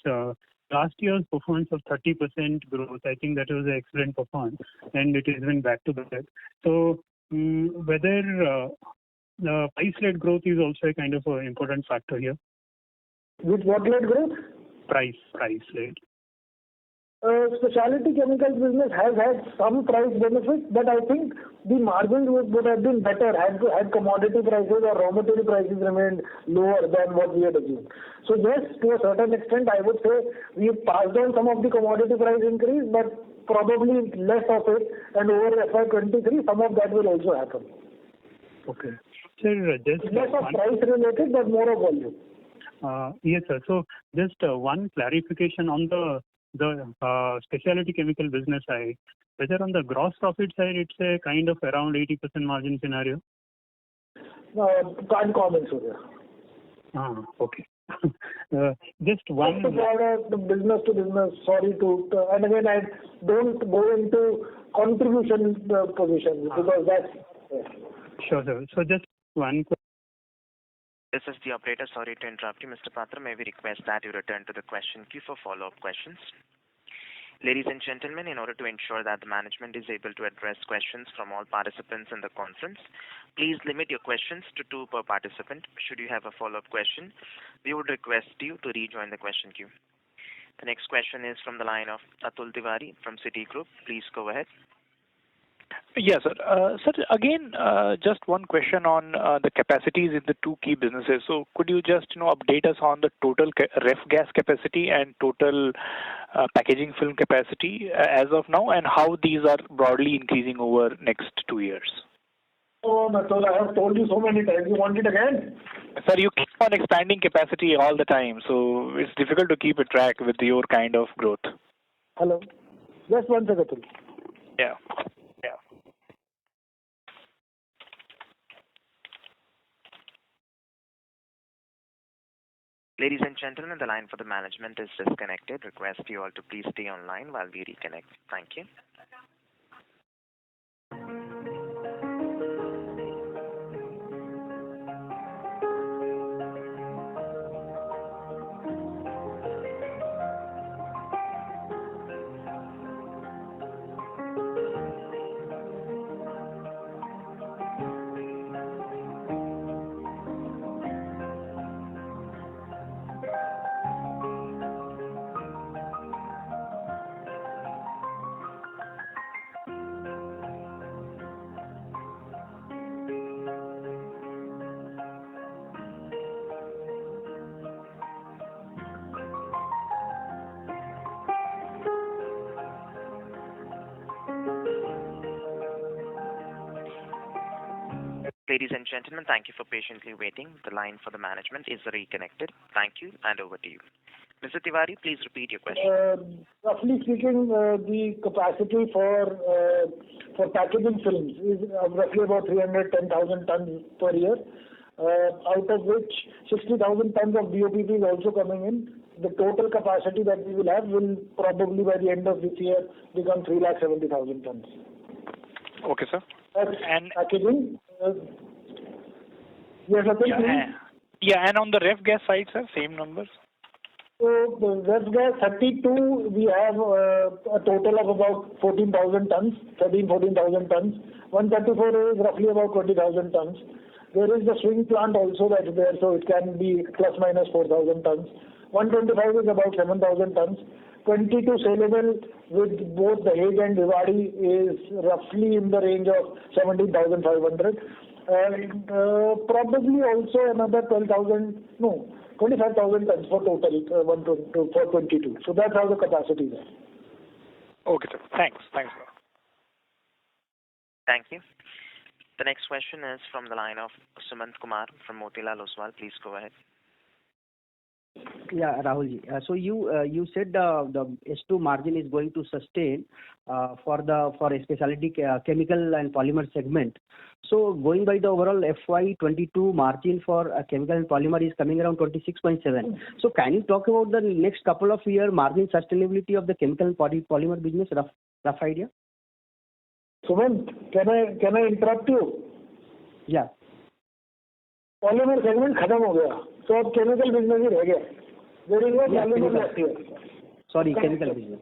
last year's performance of 30% growth, I think that was an excellent performance, and it has been back to back. So whether the price-led growth is also a kind of an important factor here. With what-led growth? Price-led. Specialty chemicals business has had some price benefits, but I think the margins would have been better had commodity prices or raw material prices remained lower than what we had assumed. So yes, to a certain extent, I would say we have passed on some of the commodity price increase, but probably less of it, and over FY23, some of that will also happen. Okay. Sir, just less of price related, but more of volume. Yes, sir. So just one clarification on the specialty chemical business side. Whether on the gross profit side, it's a kind of around 80% margin scenario? Can't comment, Surya. Okay. Just one. The business to business, sorry to, and again, I don't go into contribution position because that's. Sure, sir. So just one question. This is the operator. Sorry to interrupt you, Mr. Patra. May we request that you return to the question queue for follow-up questions? Ladies and gentlemen, in order to ensure that the management is able to address questions from all participants in the conference, please limit your questions to 2 per participant. Should you have a follow-up question, we would request you to rejoin the question queue. The next question is from the line of Atul Tiwari from Citigroup. Please go ahead. Yes, sir. Sir, again, just one question on the capacities in the 2 key businesses. So could you just update us on the total ref gas capacity and total packaging film capacity as of now, and how these are broadly increasing over next 2 years? Oh, Atul, I have told you so many times. You want it again? Sir, you keep on expanding capacity all the time, so it's difficult to keep a track with your kind of growth. Hello. Just one second, Atul. Yeah. Ladies and gentlemen, the line for the management is disconnected. Request you all to please stay online while we reconnect. Thank you. Ladies and gentlemen, thank you for patiently waiting. The line for the management is reconnected. Thank you, and over to you. Mr. Tiwari, please repeat your question. Roughly speaking, the capacity for packaging films is roughly about 310,000 tons per year, out of which 60,000 tons of BOPP is also coming in. The total capacity that we will have will probably by the end of this year become 370,000 tons. Okay, sir. And packaging. Yes, and on the ref gas side, sir, same numbers? So the ref gas 32, we have a total of about 14,000 tons, 14,000 tons. 134 is roughly about 20,000 tons. There is the swing plant also that's there, so it can be plus minus 4,000 tons. 125 is about 7,000 tons. 22 saleable with both the Dahej and Bhiwadi is roughly in the range of 17,500. And probably also another 25,000 tons for total for 22. So that's how the capacity is. Okay, sir. Thanks. Sir. Thank you. The next question is from the line of Sumant Kumar from Motilal Oswal. Please go ahead. Yeah, Rahulji. So you said the S2 margin is going to sustain for a specialty chemical and polymer segment. So going by the overall FY22 margin for chemical and polymer is coming around 26.7. So can you talk about the next couple of year margin sustainability of the chemical and polymer business? Rough idea. Sumant, can I interrupt you? Yeah. Polymer segment खत्म हो गया, तो अब chemical business ही रह गया. There is no polymer left here. Sorry, chemical business.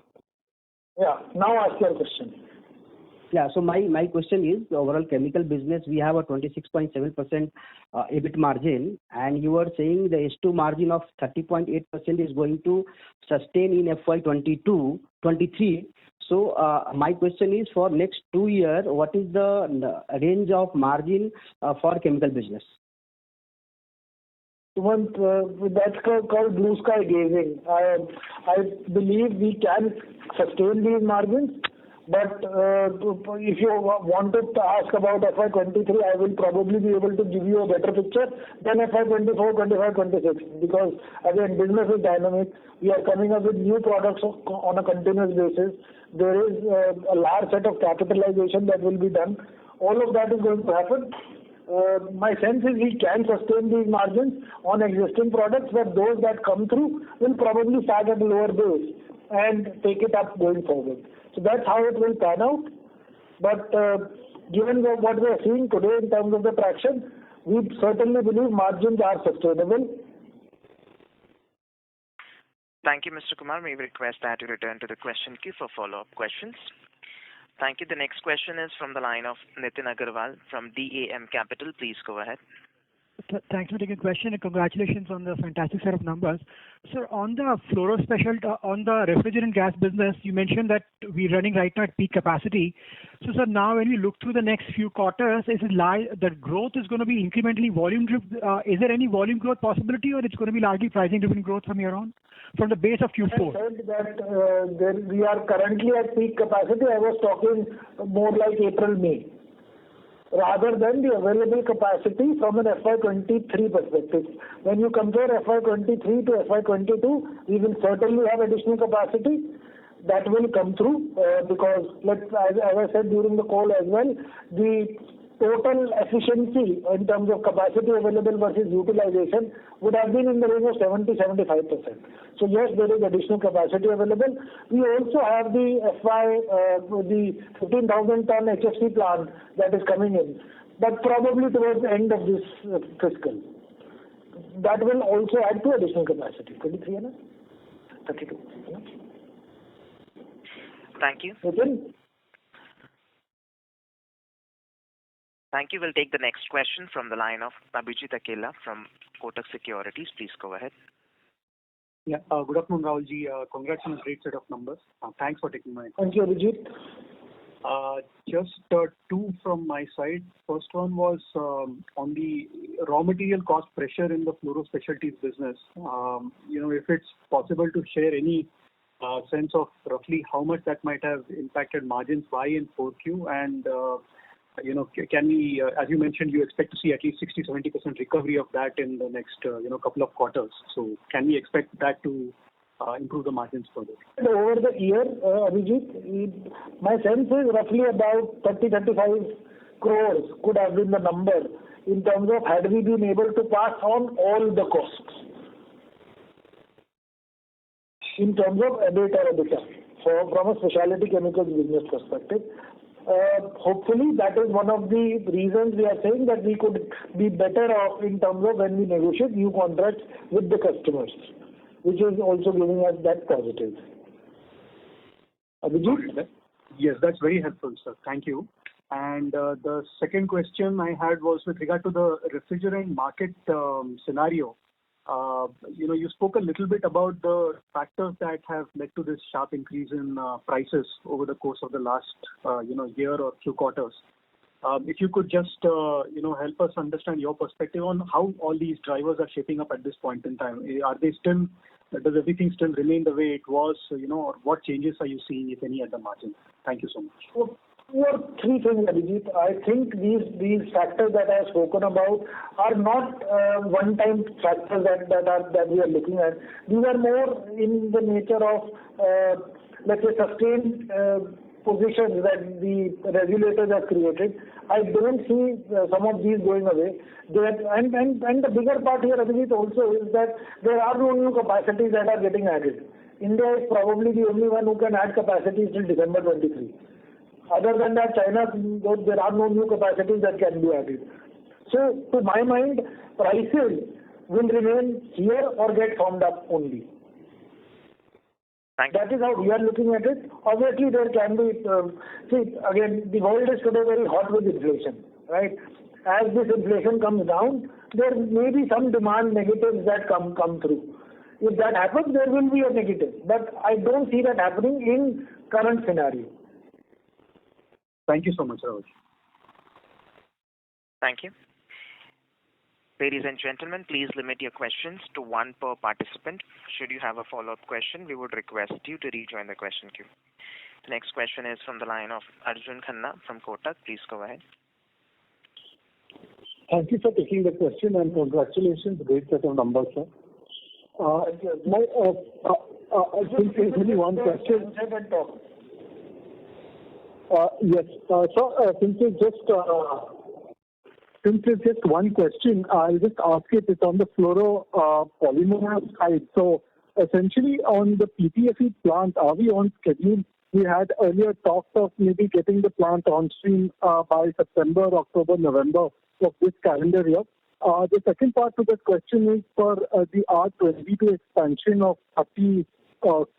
Yeah. Now ask your question. Yeah. So my question is, the overall chemical business, we have a 26.7% EBIT margin, and you are saying the S2 margin of 30.8% is going to sustain in FY23. So my question is, for next 2 years, what is the range of margin for chemical business? That's called blue sky gazing. I believe we can sustain these margins, but if you wanted to ask about FY23, I will probably be able to give you a better picture than FY24, 25, 26, because again, business is dynamic. We are coming up with new products on a continuous basis. There is a large set of capitalization that will be done. All of that is going to happen. My sense is we can sustain these margins on existing products, but those that come through will probably start at a lower base and take it up going forward. So that's how it will pan out. But given what we are seeing today in terms of the traction, we certainly believe margins are sustainable. Thank you, Mr. Kumar. May we request that you return to the question queue for follow-up questions. Thank you. The next question is from the line of Nitin Agarwal from DAM Capital. Please go ahead. Thanks for taking the question and congratulations on the fantastic set of numbers. Sir, on the fluoro specialty, on the refrigerant gas business, you mentioned that we're running right now at peak capacity. So, sir, now when you look through the next few quarters, the growth is going to be incrementally volume driven? Is there any volume growth possibility, or it's going to be largely pricing driven growth from here on, from the base of Q4? I said that we are currently at peak capacity. I was talking more like April, May, rather than the available capacity from an FY23 perspective. When you compare FY23 to FY22, we will certainly have additional capacity that will come through because, as I said during the call as well, the total efficiency in terms of capacity available versus utilization would have been in the range of 70-75%. So yes, there is additional capacity available. We also have the the 15,000 ton HFC plant that is coming in, but probably towards the end of this fiscal. That will also add to additional capacity. 23 and 32. Thank you. Okay. Thank you. We'll take the next question from the line of Abhijit Akella from Kotak Securities. Please go ahead. Yeah. Good afternoon, Rahulji. Congrats on a great set of numbers. Thanks for taking my call. Thank you, Abhijit. Just two from my side. First one was on the raw material cost pressure in the fluoro specialties business. If it's possible to share any sense of roughly how much that might have impacted margins by in 4Q, and can we, as you mentioned, you expect to see at least 60-70% recovery of that in the next couple of quarters. So can we expect that to improve the margins further? Over the year, Abhijit, my sense is roughly about 30-35 crores could have been the number in terms of had we been able to pass on all the costs in terms of EBIT or EBITDA from a specialty chemicals business perspective. Hopefully that is one of the reasons we are saying that we could be better off in terms of when we negotiate new contracts with the customers, which is also giving us that positive. Abhijit? Yes, that's very helpful, sir. Thank you. And the second question I had was with regard to the refrigerant market scenario. You spoke a little bit about the factors that have led to this sharp increase in prices over the course of the last year or few quarters. If you could just help us understand your perspective on how all these drivers are shaping up at this point in time. Are they still? Does everything still remain the way it was? Or what changes are you seeing, if any, at the margin? Thank you so much. Well, two or three things, Abhijit. I think these factors that I have spoken about are not one-time factors that we are looking at. These are more in the nature of, let's say, sustained positions that the regulators have created. I don't see some of these going away. And the bigger part here, Abhijit, also is that there are no new capacities that are getting added. India is probably the only one who can add capacity till December 23. Other than that, China, there are no new capacities that can be added. So, to my mind, prices will remain here or get firmed up only. That is how we are looking at it. Obviously, there can be, again, the world is today very hot with inflation, right? As this inflation comes down, there may be some demand negatives that come through. If that happens, there will be a negative. But I don't see that happening in current scenario. Thank you so much, Rahul. Thank you. Ladies and gentlemen, please limit your questions to one per participant. Should you have a follow-up question, we would request you to rejoin the question queue. The next question is from the line of Arjun Khanna from Kotak. Please go ahead. Thank you for taking the question and congratulations. Great set of numbers, sir. I think there's only one question. Yes. So since it's just one question, I'll just ask it. It's on the fluoro polymer side. So essentially on the PTFE plant, are we on schedule? We had earlier talked of maybe getting the plant on stream by September, October, November of this calendar year. The second part to that question is for the R22 expansion of 30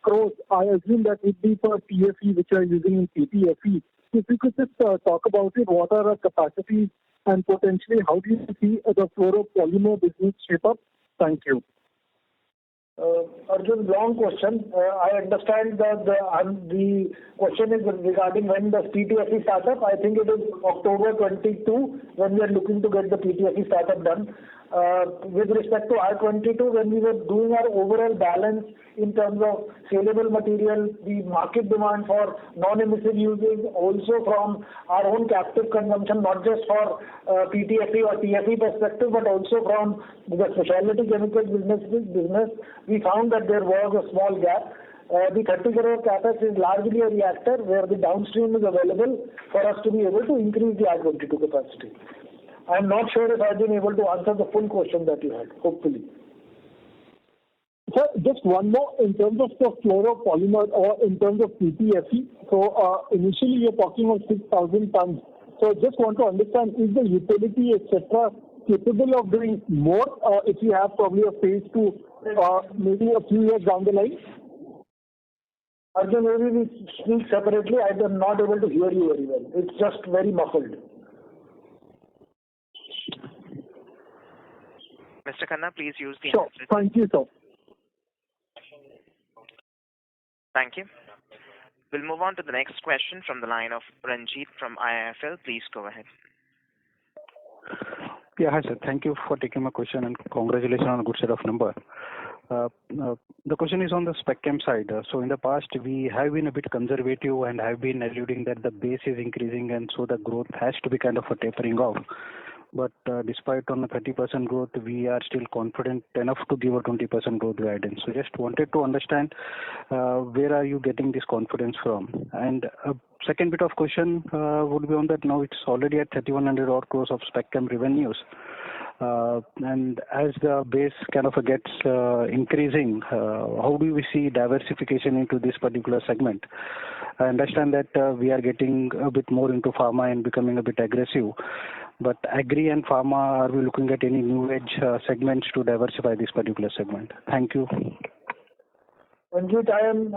crores. I assume that would be for TFE, which are using in PTFE. If you could just talk about it, what are our capacities and potentially how do you see the fluoropolymer business shape up? Thank you. Arjun, long question. I understand that the question is regarding when does PTFE start up. I think it is October 22 when we are looking to get the PTFE startup done. With respect to R22, when we were doing our overall balance in terms of saleable material, the market demand for non-emissive uses, also from our own captive consumption, not just for PTFE or TFE perspective, but also from the specialty chemicals business, we found that there was a small gap. The 30 crore capex is largely a reactor where the downstream is available for us to be able to increase the R22 capacity. I'm not sure if I've been able to answer the full question that you had, hopefully. Sir, just one more in terms of the fluoropolymer or in terms of PTFE. So initially you're talking of 6,000 tons. So just want to understand, is the utility, etc., capable of doing more if you have probably a phase 2 maybe a few years down the line? Arjun, maybe we speak separately. I am not able to hear you very well. It's just very muffled. Mr. Khanna, please use the Sure. handset. Thank you, sir. Thank you. We'll move on to the next question from the line of Ranjit from IIFL. Please go ahead. Yeah, hi sir. Thank you for taking my question and congratulations on a good set of numbers. The question is on the spec chem side. So in the past, we have been a bit conservative and have been alluding that the base is increasing and so the growth has to be kind of a tapering off. But despite on the 30% growth, we are still confident enough to give a 20% growth guidance. So just wanted to understand where are you getting this confidence from? And second bit of question would be on that now it's already at 3,100 odd crores of spec chem revenues. And as the base kind of gets increasing, how do we see diversification into this particular segment? I understand that we are getting a bit more into pharma and becoming a bit aggressive. But agri and pharma, are we looking at any new age segments to diversify this particular segment? Thank you. Ranjit, I am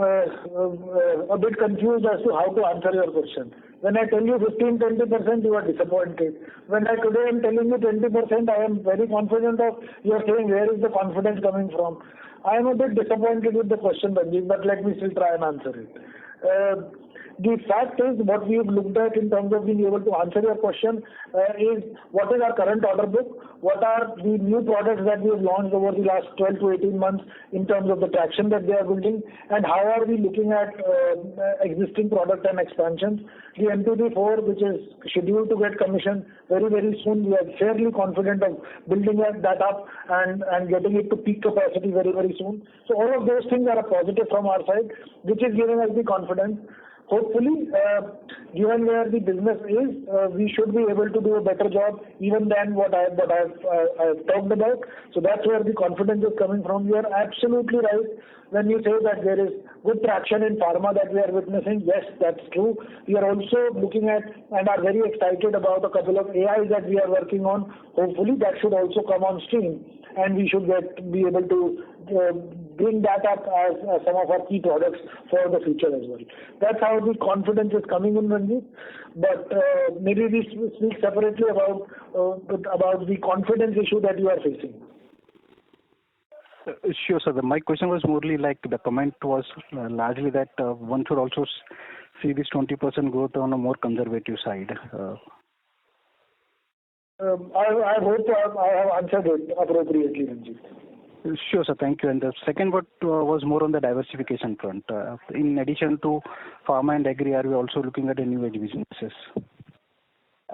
a bit confused as to how to answer your question. When I tell you 15-20%, you are disappointed. When today am telling you 20%, I am very confident of you are saying where is the confidence coming from. I am a bit disappointed with the question, Ranjit, but let me still try and answer it. The fact is, what we have looked at in terms of being able to answer your question is what is our current order book, what are the new products that we have launched over the last 12 to 18 months in terms of the traction that they are building, and how are we looking at existing product and expansions. The MPP4, which is scheduled to get commissioned very, very soon, we are fairly confident of building that up and getting it to peak capacity very, very soon. So all of those things are a positive from our side, which is giving us the confidence. Hopefully, given where the business is, we should be able to do a better job even than what I've talked about. So that's where the confidence is coming from. You are absolutely right when you say that there is good traction in pharma that we are witnessing. Yes, that's true. We are also looking at and are very excited about a couple of AIs that we are working on. Hopefully, that should also come on stream, and we should be able to bring that up as some of our key products for the future as well. That's how the confidence is coming in, Ranjit. But maybe we speak separately about the confidence issue that you are facing. Sure, sir. My question was morely like the comment was largely that one should also see this 20% growth on a more conservative side. I hope I have answered it appropriately, Ranjit. Sure, sir. Thank you. And the second one was more on the diversification front. In addition to pharma and agri, are we also looking at the new age businesses?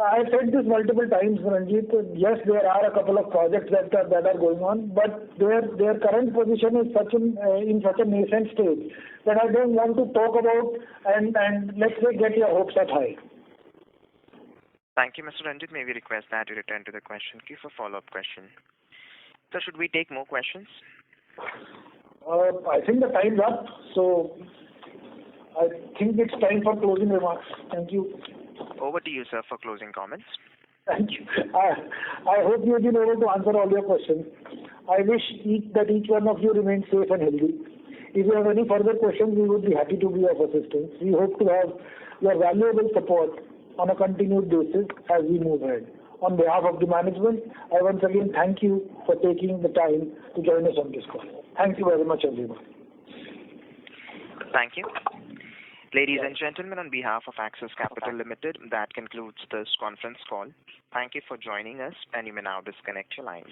I said this multiple times, Ranjit. Yes, there are a couple of projects that are going on, but their current position is in such a nascent stage that I don't want to talk about and let's say get your hopes up high. Thank you, Mr. Ranjit. May we request that you return to the question queue for follow-up question. So should we take more questions? I think the time's up, so I think it's time for closing remarks. Thank you. Over to you, sir, for closing comments. Thank you. I hope you have been able to answer all your questions. I wish that each one of you remains safe and healthy. If you have any further questions, we would be happy to be of assistance. We hope to have your valuable support on a continued basis as we move ahead. On behalf of the management, I once again thank you for taking the time to join us on this call. Thank you very much, everyone. Thank you. Ladies and gentlemen, on behalf of Axis Capital Limited, that concludes this conference call. Thank you for joining us, and you may now disconnect your lines.